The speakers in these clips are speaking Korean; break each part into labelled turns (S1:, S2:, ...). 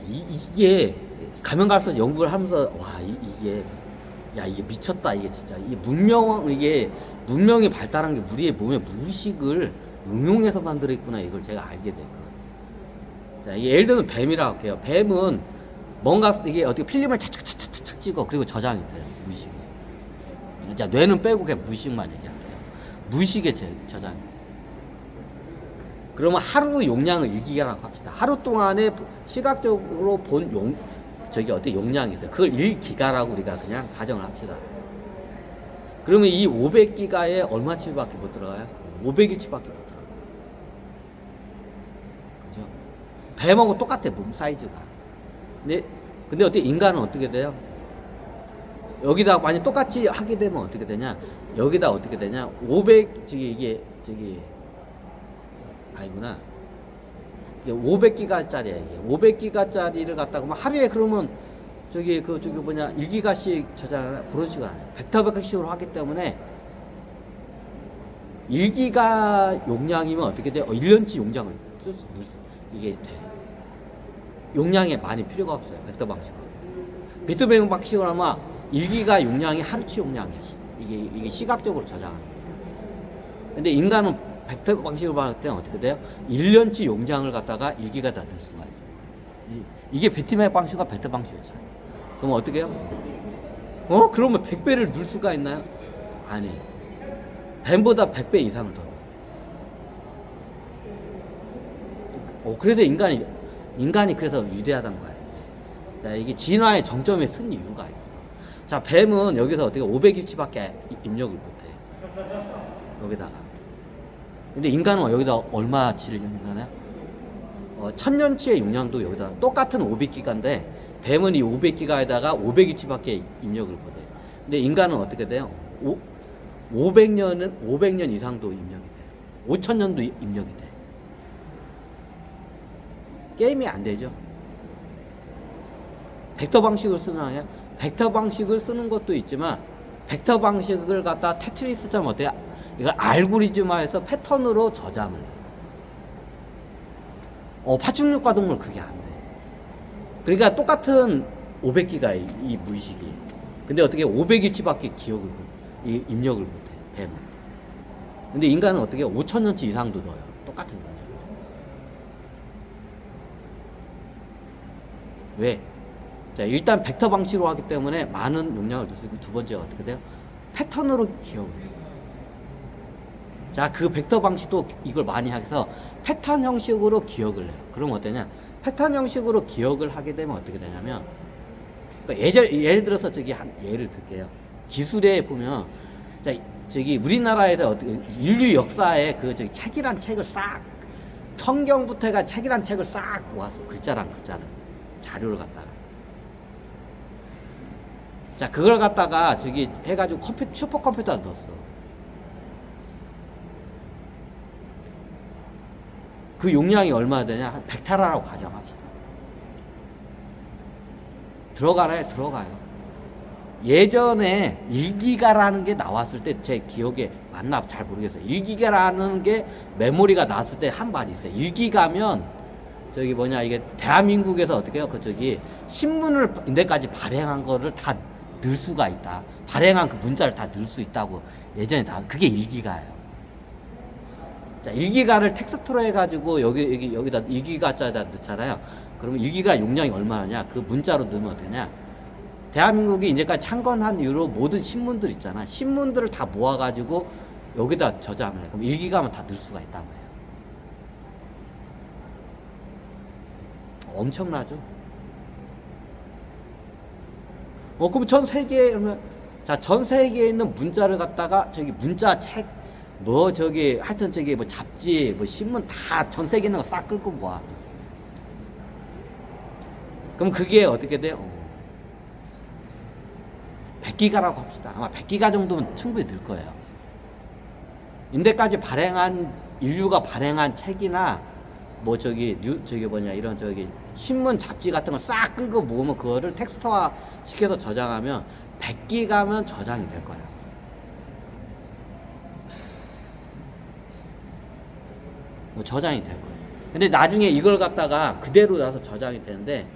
S1: 이게 가면 갈수록 연구를 하면서 와 이게 야 이게 미쳤다 이게 진짜 이게 문명이 발달한 게 우리의 몸에 무의식을 응용해서 만들어 있구나 이걸 제가 알게 됐거든요. 자, 이게 예를 들면 뱀이라고 할게요. 뱀은 뭔가 이게 어떻게 필름을 착착착착착 찍어 그리고 저장이 돼요 무의식에. 자 뇌는 빼고 그냥 무의식만 얘기할게요. 무의식에 저장. 그러면 하루 용량을 1기가라고 합시다. 하루 동안에 시각적으로 본 어떻게 용량이 있어요. 그걸 1기가라고 우리가 그냥 가정을 합시다. 그러면 이 500기가에 얼마치밖에 못 들어가요? 500일치밖에 못 들어가요. 그죠? 뱀하고 똑같아, 몸 사이즈가. 근데 어떻게 인간은 어떻게 돼요? 여기다 만약 똑같이 하게 되면 어떻게 되냐? 여기다 어떻게 되냐? 500, 아니구나. 500기가짜리야, 이게. 500기가짜리를 갖다가 하루에 그러면 저기 1기가씩 저장하나? 그런 식으로 안 해요. 벡터백식으로 하기 때문에 1기가 용량이면 어떻게 돼요? 1년치 용량을 이게 돼. 용량에 많이 필요가 없어요. 벡터 방식으로. 비트 방식으로 하면 1기가 용량이 하루치 용량이야. 이게 시각적으로 저장하는 거예요. 근데 인간은 벡터 방식으로 봤을 때는 어떻게 돼요? 1년치 용량을 갖다가 1기가 다 들 수가 있어요. 이게 비트맵 방식과 벡터 방식이었잖아요. 그럼 어떻게 해요? 그러면 100배를 넣을 수가 있나요? 아니. 뱀보다 100배 이상을 더. 그래서 인간이 그래서 위대하단 거예요. 자, 이게 진화의 정점에 쓴 이유가 있어요. 자, 뱀은 여기서 어떻게 500일치밖에 입력을 못해. 여기다가. 근데 인간은 여기다 얼마치를 입력하나요? 1000년치의 용량도 여기다 똑같은 500기가인데 뱀은 이 500기가에다가 500일치밖에 입력을 못해. 근데 인간은 어떻게 돼요? 500년 이상도 입력이 돼. 5000년도 입력이 돼. 게임이 안 되죠. 벡터 방식을 쓰는 거 아니야? 벡터 방식을 쓰는 것도 있지만 벡터 방식을 갖다 테트리스처럼 어때요? 이걸 알고리즘화해서 패턴으로 저장을 해요. 파충류과 동물 그게 안 돼. 그러니까 똑같은 500기가 이 무의식이. 근데 어떻게 500일치밖에 입력을 못해. 뱀은. 근데 인간은 어떻게 5000년치 이상도 넣어요. 똑같은 거죠. 왜? 자, 일단 벡터 방식으로 하기 때문에 많은 용량을 넣을 수 있고 두 번째가 어떻게 돼요? 패턴으로 기억을 해요. 자, 그 벡터 방식도 이걸 많이 해서 패턴 형식으로 기억을 해요. 그럼 어떠냐? 패턴 형식으로 기억을 하게 되면 어떻게 되냐면, 그러니까 예를 들어서 예를 들게요. 기술에 보면, 자, 우리나라에서 어떻게 인류 역사에 책이란 책을 싹, 성경부터 해가 책이란 책을 싹 모았어. 글자를 자료를 갖다가. 자, 그걸 갖다가 해가지고 슈퍼컴퓨터에 넣었어. 그 용량이 얼마나 되냐? 한 100테라라고 가정합시다. 들어가요. 예전에 1기가라는 게 나왔을 때 제 기억에 맞나 잘 모르겠어요. 1기가라는 게 메모리가 나왔을 때 한 말이 있어요. 1기가면 이게 대한민국에서 어떻게 해요? 신문을 인데까지 발행한 거를 다 넣을 수가 있다. 발행한 그 문자를 다 넣을 수 있다고 예전에 그게 1기가예요. 자, 1기가를 텍스트로 해가지고 여기다 1기가짜리다 넣잖아요. 그러면 1기가 용량이 얼마냐? 그 문자로 넣으면 어떠냐? 대한민국이 이제까지 창건한 이후로 모든 신문들 있잖아. 신문들을 다 모아가지고 여기다 저장을 해. 그럼 1기가면 다 넣을 수가 있단 말이에요. 엄청나죠? 그럼 전 세계에 있는 문자를 갖다가 문자 책, 하여튼 잡지, 신문 다 전 세계에 있는 거 싹 끌고 모아. 그럼 그게 어떻게 돼요? 100기가라고 합시다. 아마 100기가 정도면 충분히 들 거예요. 인데까지 인류가 발행한 책이나 이런 신문 잡지 같은 걸 싹 끌고 모으면 그거를 텍스트화 시켜서 저장하면 100기가면 저장이 될 거야. 저장이 될 거예요. 근데 나중에 이걸 갖다가 그대로 나서 저장이 되는데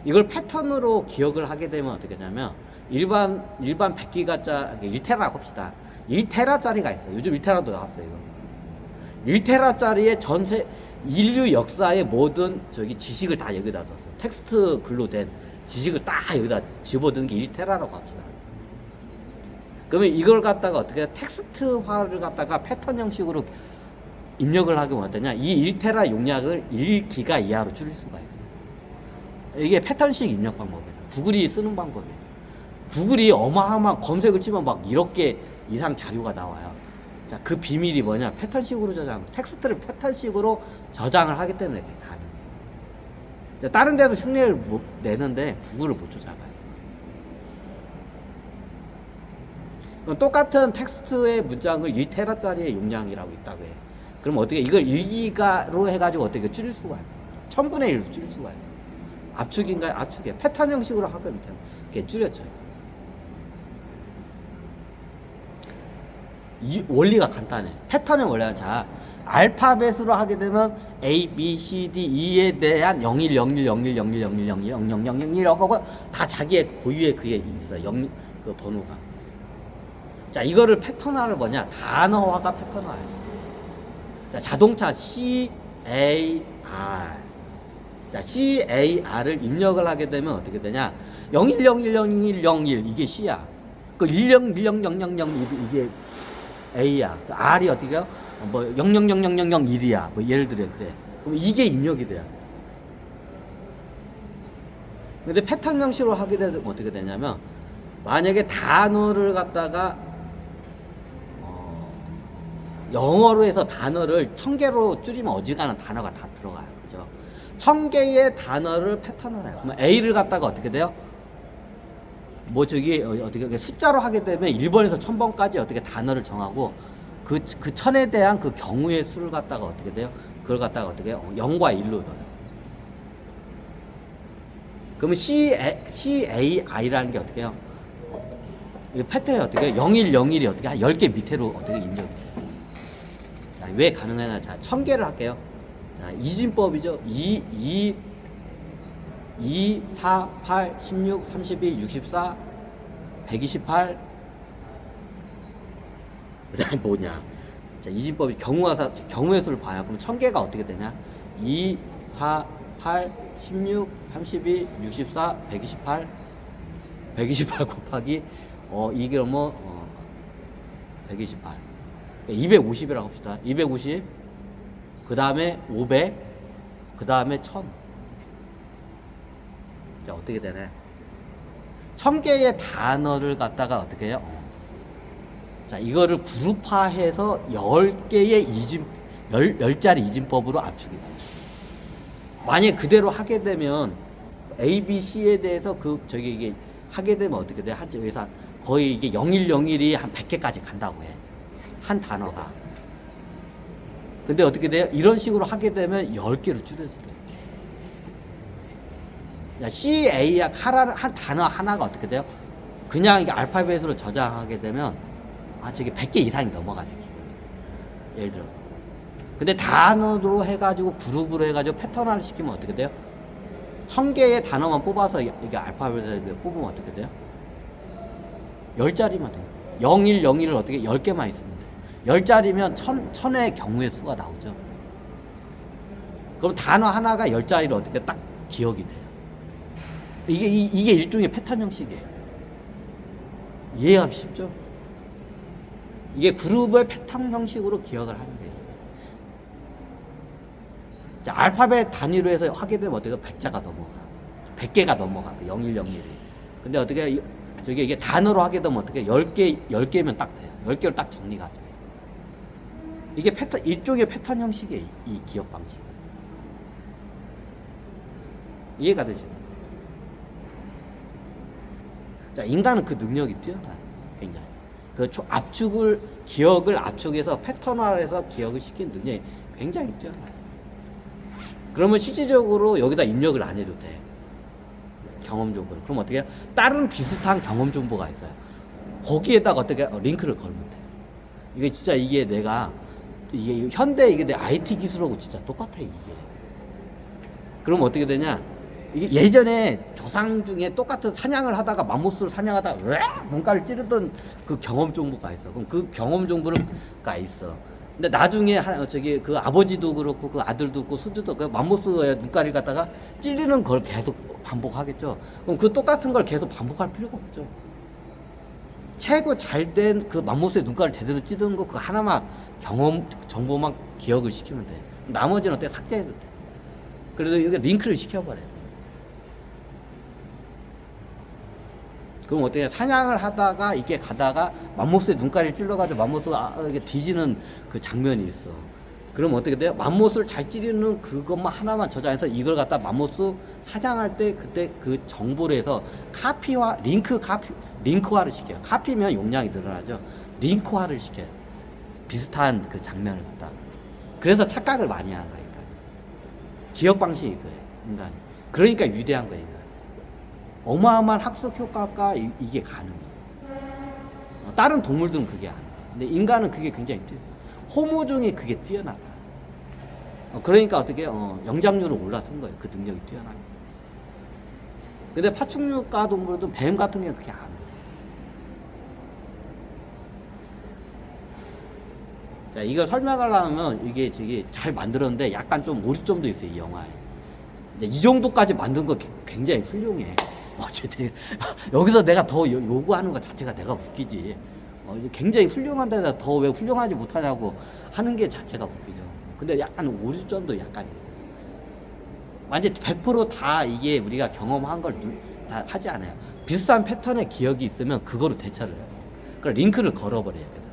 S1: 이걸 패턴으로 기억을 하게 되면 어떻게 되냐면 일반 100기가짜리 1테라라고 합시다. 1테라짜리가 있어요. 요즘 1테라도 나왔어요. 이거. 1테라짜리의 전세 인류 역사의 모든 지식을 다 여기다 썼어요. 텍스트 글로 된 지식을 딱 여기다 집어넣은 게 1테라라고 합시다. 그러면 이걸 갖다가 어떻게 텍스트화를 갖다가 패턴 형식으로 입력을 하게 어떠냐? 이 1테라 용량을 1기가 이하로 줄일 수가 있어요. 이게 패턴식 입력 방법이에요. 구글이 쓰는 방법이에요. 구글이 어마어마한 검색을 치면 막 1억 개 이상 자료가 나와요. 자, 그 비밀이 뭐냐? 패턴식으로 저장, 텍스트를 패턴식으로 저장을 하기 때문에 그게 가능해요. 자, 다른 데도 흉내를 못 내는데 구글을 못 쫓아가요. 그럼 똑같은 텍스트의 문장을 1테라짜리의 용량이라고 있다고 해요. 그럼 어떻게 이걸 1기가로 해가지고 어떻게 줄일 수가 있어요? 1000분의 1로 줄일 수가 있어요. 압축인가요? 압축이에요. 패턴 형식으로 하거든요. 이렇게 줄였죠. 이 원리가 간단해. 패턴의 원리가 자 알파벳으로 하게 되면 A, B, C, D, E에 대한 01, 01, 01, 01, 01, 01, 00, 00, 01하고 다 자기의 고유의 그게 있어요. 그 번호가. 자, 이거를 패턴화를 뭐냐? 단어화가 패턴화예요. 자, 자동차 CAR. 자, CAR을 입력을 하게 되면 어떻게 되냐? 01010101 이게 C야. 그 10100000 이게 A야. 그 R이 어떻게요? 뭐 000001이야. 뭐 예를 들어 그래. 그럼 이게 입력이 돼요. 근데 패턴 형식으로 하게 되면 어떻게 되냐면 만약에 단어를 갖다가 영어로 해서 단어를 1000개로 줄이면 어지간한 단어가 다 들어가요. 그죠? 1000개의 단어를 패턴을 해요. 그러면 A를 갖다가 어떻게 돼요? 뭐 어떻게 숫자로 하게 되면 1번에서 1000번까지 어떻게 단어를 정하고 그 1000에 대한 그 경우의 수를 갖다가 어떻게 돼요? 그걸 갖다가 어떻게 해요? 0과 1로 넣어요. 그러면 CAI라는 게 어떻게 해요? 이 패턴이 어떻게 해요? 0101이 어떻게 한 10개 밑으로 어떻게 입력이 돼요? 자, 왜 가능하냐? 자, 1000개를 할게요. 자, 이진법이죠. 2, 4, 8, 16, 32, 64, 128. 그 다음에 뭐냐? 자, 이진법이 경우의 수를 봐요. 그럼 1000개가 어떻게 되냐? 2, 4, 8, 16, 32, 64, 128. 128 곱하기, 이게 뭐, 128. 250이라고 합시다. 250. 그 다음에 500. 그 다음에 1000. 자, 어떻게 되네? 1000개의 단어를 갖다가 어떻게 해요? 자, 이거를 그룹화해서 10개의 10자리 이진법으로 압축이 돼요. 만약에 그대로 하게 되면 A, B, C에 대해서 이게 하게 되면 어떻게 돼요? 여기서 거의 이게 0101이 한 100개까지 간다고 해. 한 단어가. 근데 어떻게 돼요? 이런 식으로 하게 되면 10개로 줄여져요. CA야 카라는 한 단어 하나가 어떻게 돼요? 그냥 이게 알파벳으로 저장하게 되면 저게 100개 이상이 넘어가요. 예를 들어서. 근데 단어로 해가지고 그룹으로 해가지고 패턴화를 시키면 어떻게 돼요? 1000개의 단어만 뽑아서 이게 알파벳을 뽑으면 어떻게 돼요? 10자리만 돼요. 0101을 어떻게 10개만 있으면 돼요. 10자리면 1000의 경우의 수가 나오죠. 그럼 단어 하나가 10자리로 어떻게 딱 기억이 돼요. 이게 일종의 패턴 형식이에요. 이해하기 쉽죠? 이게 그룹을 패턴 형식으로 기억을 하는 거예요. 자, 알파벳 단위로 해서 하게 되면 어떻게 100자가 넘어가. 100개가 넘어가. 0101이. 근데 어떻게 이게 단어로 하게 되면 어떻게 10개면 딱 돼요. 10개로 딱 정리가 돼요. 이게 일종의 패턴 형식이에요. 이 기억 방식. 이해가 되죠? 자, 인간은 그 능력이 뛰어나요. 굉장히. 기억을 압축해서 패턴화해서 기억을 시키는 능력이 굉장히 뛰어나요. 그러면 실질적으로 여기다 입력을 안 해도 돼. 경험 정보를. 그럼 어떻게 해요? 다른 비슷한 경험 정보가 있어요. 거기에다가 어떻게 링크를 걸면 돼. 이게 진짜 이게 현대 이게 내 IT 기술하고 진짜 똑같아, 이게. 그럼 어떻게 되냐? 이게 예전에 조상 중에 똑같은 사냥을 하다가 맘모스를 사냥하다가 으악! 눈가를 찌르던 그 경험 정보가 있어. 그럼 그 경험 정보가 있어. 근데 나중에 저기 그 아버지도 그렇고 그 아들도 그렇고 손주도 그 맘모스의 눈가를 갖다가 찔리는 걸 계속 반복하겠죠. 그럼 그 똑같은 걸 계속 반복할 필요가 없죠. 최고 잘된 그 맘모스의 눈가를 제대로 찌르는 거 그 하나만 경험 정보만 기억을 시키면 돼. 나머지는 어때 삭제해도 돼. 그래도 이게 링크를 시켜버려. 그럼 어떻게 사냥을 하다가 이게 가다가 맘모스의 눈가리를 찔러가지고 맘모스가 이게 뒤지는 그 장면이 있어. 그럼 어떻게 돼요? 맘모스를 잘 찌르는 그것만 하나만 저장해서 이걸 갖다 맘모스 사냥할 때 그때 그 정보를 해서 카피화, 링크화를 시켜요. 카피면 용량이 늘어나죠. 링크화를 시켜요. 비슷한 그 장면을 갖다. 그래서 착각을 많이 하는 거니까. 기억 방식이 그래요, 인간이. 그러니까 위대한 거예요. 어마어마한 학습 효과가 이게 가능해요. 다른 동물들은 그게 안 돼. 근데 인간은 그게 굉장히 호모 중에 그게 뛰어나다. 그러니까 어떻게 영장률은 올라선 거예요. 그 능력이 뛰어나요. 근데 파충류과 동물도 뱀 같은 경우는 그게 안 돼. 자, 이걸 설명하려면 이게 저기 잘 만들었는데 약간 좀 오류점도 있어요, 이 영화에. 근데 이 정도까지 만든 거 굉장히 훌륭해. 어쨌든 여기서 내가 더 요구하는 것 자체가 내가 웃기지. 굉장히 훌륭한데 더 왜 훌륭하지 못하냐고 하는 게 자체가 웃기죠. 근데 약간 오류점도 약간 있어요. 완전 100%다 이게 우리가 경험한 걸 다 하지 않아요. 비슷한 패턴의 기억이 있으면 그거로 대처를 해요. 그럼 링크를 걸어버려야 돼요.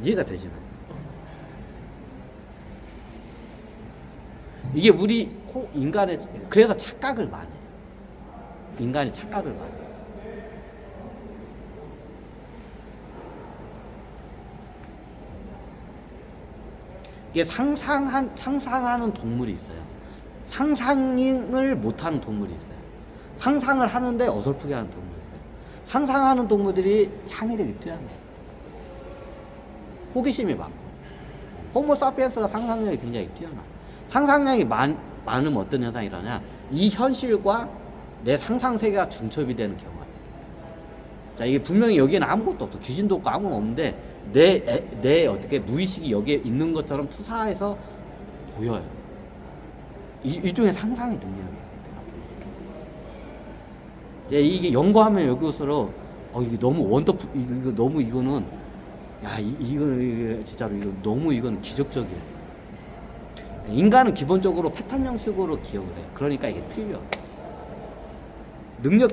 S1: 이해가 되시나요? 이게 우리 인간의 그래서 착각을 많이 해요. 인간이 착각을 많이 해요. 이게 상상하는 동물이 있어요. 상상을 못하는 동물이 있어요. 상상을 하는데 어설프게 하는 동물이 있어요. 상상하는 동물들이 창의력이 뛰어나요. 호기심이 많고. 호모사피엔스가 상상력이 굉장히 뛰어나요. 상상력이 많으면 어떤 현상이 일어나냐? 이 현실과 내 상상 세계가 중첩이 되는 경우가 있어요. 자, 이게 분명히 여기에는 아무것도 없어. 귀신도 없고 아무것도 없는데 내 어떻게 무의식이 여기에 있는 것처럼 투사해서 보여요. 일종의 상상의 능력이에요. 이게 연구하면 여기서로 이게 너무 원더풀, 이거 너무 이거는 야 이거 진짜로 이거 너무 이건 기적적이에요. 인간은 기본적으로 패턴 형식으로 기억을 해요. 그러니까 이게 틀려. 능력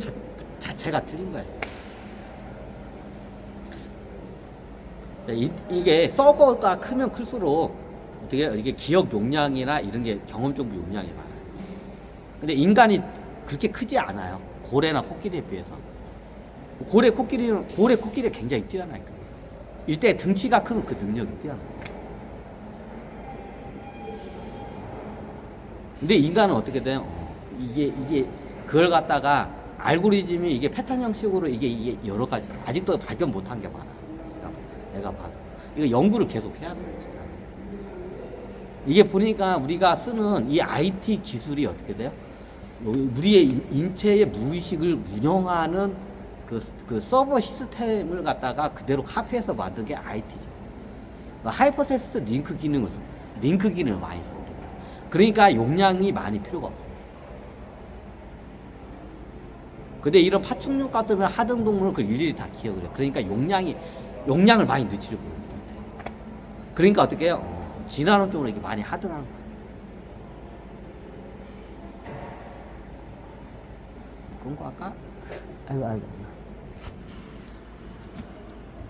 S1: 자체가 틀린 거예요. 이게 서버가 크면 클수록 어떻게 이게 기억 용량이나 이런 게 경험 정보 용량이 많아요. 근데 인간이 그렇게 크지 않아요. 고래나 코끼리에 비해서. 고래 코끼리가 굉장히 뛰어나요. 이때 등치가 크면 그 능력이 뛰어나요. 근데 인간은 어떻게 돼요? 이게 그걸 갖다가 알고리즘이 이게 패턴 형식으로 이게 여러 가지 아직도 발견 못한 게 많아. 내가 봐도 이거 연구를 계속 해야 돼요, 진짜. 이게 보니까 우리가 쓰는 이 IT 기술이 어떻게 돼요? 우리의 인체의 무의식을 운영하는 그 서버 시스템을 갖다가 그대로 카피해서 만든 게 IT죠. 하이퍼텍스트 링크 기능을 써. 링크 기능을 많이 써. 그러니까 용량이 많이 필요가 없어요. 근데 이런 파충류 같은 하등 동물은 그걸 일일이 다 기억을 해요. 그러니까 용량을 많이 넣지를 못해요. 그러니까 어떻게 해요? 진화론 쪽으로 이렇게 많이 하등한 거예요. 그런 거 할까? 아이고.